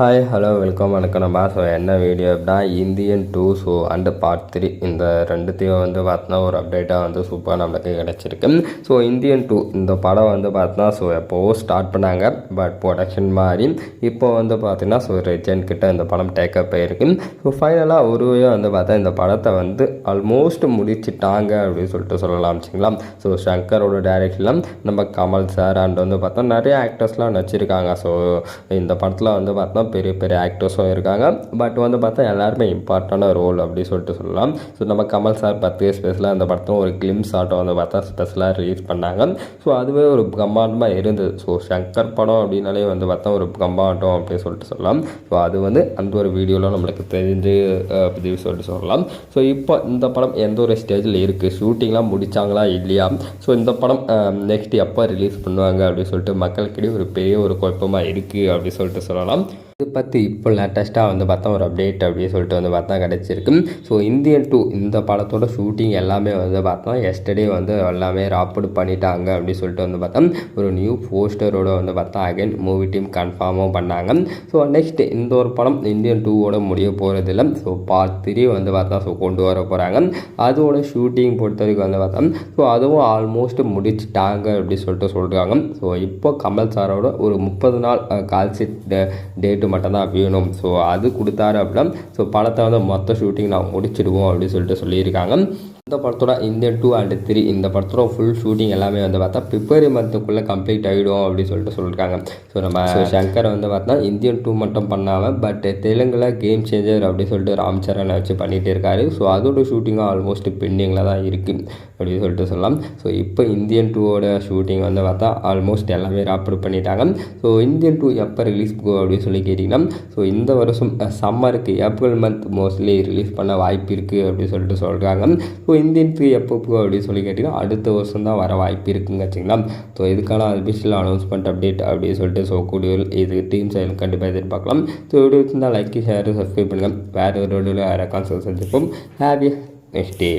Hi hello welcome வணக்கம் நம்ம என்ன வீடியோ அப்படின்னா இந்தியன் 2 ஸோ அண்டு பார்ட் 3 இந்த ரெண்டுத்தையும் பார்த்தோன்னா ஒரு அப்டேட்டாக சூப்பராக நம்மளுக்கு கிடச்சிருக்கு. ஸோ இந்தியன் 2 இந்த படம் பார்த்தோன்னா ஸோ எப்போவோ ஸ்டார்ட் பண்ணாங்க. பட் ப்ரொடக்ஷன் மாதிரி இப்போ பார்த்தீங்கன்னா ஸோ ரெஜென்ட் கிட்ட இந்த படம் டேக்கப் ஆகிருக்கு. ஸோ ஃபைனலாக ஒருவே பார்த்தா இந்த படத்தை ஆல்மோஸ்ட் முடிச்சிட்டாங்க அப்படின்னு சொல்லிட்டு சொல்லலாம் வச்சுங்களா. ஸோ சங்கரோட டைரக்ஷனில் நம்ம கமல் சார் அண்ட் பார்த்தா நிறைய ஆக்டர்ஸ்லாம் நடிச்சிருக்காங்க. ஸோ இந்த படத்தில் பார்த்தா பெரிய பெரிய ஆக்டர்ஸும் இருக்காங்க. பட் பார்த்தா எல்லாருமே இம்பார்ட்டண்டான ரோல் அப்படி சொல்லிட்டு சொல்லலாம். ஸோ நம்ம கமல் சார் 10 ஸ்பெஷலாக அந்த படத்தில் ஒரு கிளிம்ஸ் ஆட்டம் பார்த்தா ஸ்பெஷலாக ரிலீஸ் பண்ணாங்க. ஸோ அதுவே ஒரு பிரம்மாண்டமாக இருந்தது. ஸோ சங்கர் படம் அப்படின்னாலே பார்த்தா ஒரு பிரம்மாண்டம் அப்படின்னு சொல்லிட்டு சொல்லலாம். ஸோ அது அந்த ஒரு வீடியோவில் நம்மளுக்கு தெரிஞ்சு பதிவு சொல்லிட்டு சொல்லலாம். ஸோ இப்போ இந்த படம் எந்த ஒரு ஸ்டேஜில் இருக்குது, ஷூட்டிங்லாம் முடித்தாங்களா இல்லையா, ஸோ இந்த படம் நெக்ஸ்ட் எப்போ ரிலீஸ் பண்ணுவாங்க அப்படின்னு சொல்லிட்டு மக்களுக்கிடையே ஒரு பெரிய ஒரு குழப்பமாக இருக்குது அப்படி சொல்லிட்டு சொல்லலாம். இது பற்றி இப்போ லேட்டஸ்ட்டாக பார்த்தா ஒரு அப்டேட் அப்படின்னு சொல்லிட்டு பார்த்தா கிடச்சிருக்கு. ஸோ இந்தியன் 2 இந்த படத்தோட ஷூட்டிங் எல்லாமே பார்த்தா எஸ்டர்டே எல்லாமே ராப்டு பண்ணிட்டாங்க அப்படின்னு சொல்லிட்டு பார்த்தா ஒரு நியூ போஸ்டரோட பார்த்தா அகைன் மூவி டீம் கன்ஃபார்மும் பண்ணாங்க. ஸோ நெக்ஸ்ட் இந்த ஒரு படம் இந்தியன் 2வோட முடிய போகிறது இல்லை. ஸோ பார்ட் 3 பார்த்தா ஸோ கொண்டு வர போகிறாங்க. அதோட ஷூட்டிங் பொறுத்த வரைக்கும் பார்த்தா ஸோ அதுவும் ஆல்மோஸ்ட் முடிச்சிட்டாங்க அப்படின்னு சொல்லிட்டு சொல்கிறாங்க. ஸோ இப்போ கமல் சாரோட ஒரு 30 நாள் கால்ஷீட் டேட்டு மட்டும்தான் வேணும். ஸோ அது கொடுத்தாரு அப்படின்னா ஸோ படத்தை மொத்த ஷூட்டிங் நான் முடிச்சிடுவோம் அப்படின்னு சொல்லிட்டு சொல்லியிருக்காங்க. இந்த படத்தோட இந்தியன் 2 அண்ட் 3 இந்த படத்தோட ஃபுல் ஷூட்டிங் எல்லாமே பார்த்தா பிப்ரவரி மந்த்துக்குள்ளே கம்ப்ளீட் ஆகிடும் அப்படின்னு சொல்லிட்டு சொல்லியிருக்காங்க. ஸோ நம்ம சங்கர் பார்த்தா இந்தியன் 2 மட்டும் பண்ணாமல் பட் தெலுங்கில் கேம் சேஞ்சர் அப்படின்னு சொல்லிட்டு ராம் சரணை வச்சு பண்ணிகிட்டே இருக்காரு. ஸோ அதோட ஷூட்டிங்கும் ஆல்மோஸ்ட் பெண்டிங்கில் தான் இருக்குது அப்படின்னு சொல்லிட்டு சொல்லலாம். ஸோ இப்போ இந்தியன் 2வோட ஷூட்டிங் பார்த்தா ஆல்மோஸ்ட் எல்லாமே ராப்டு பண்ணிட்டாங்க. ஸோ இந்தியன் 2 எப்போ ரிலீஸ் போகும் அப்படின்னு சொல்லி கேட்டிங்கன்னா ஸோ இந்த வருஷம் சம்மருக்கு ஏப்ரல் மந்த் மோஸ்ட்லி ரிலீஸ் பண்ண வாய்ப்பு இருக்குது அப்படின்னு சொல்லிட்டு சொல்கிறாங்க. ஸோ இந்தியன் 3 எப்போ அப்படின்னு சொல்லி கேட்டிங்கன்னா அடுத்த வருஷம் தான் வர வாய்ப்பு இருக்குங்க வச்சுங்களா. ஸோ இதுக்கான அபிஷியல் அனௌன்ஸ்மெண்ட் அப்டேட் அப்படின்னு சொல்லிட்டு ஸோ கூடிய இது டீம் சைடில் கண்டிப்பாக எதிர்பார்க்கலாம். ஸோ வீடியோ இருந்தால் லைக் ஷேர் சப்ஸ்கிரைப் பண்ணுங்கள். வேறு ஒரு வீடியோவில் வேறு கான்செப்ட் செஞ்சுப்போம். Have a next day.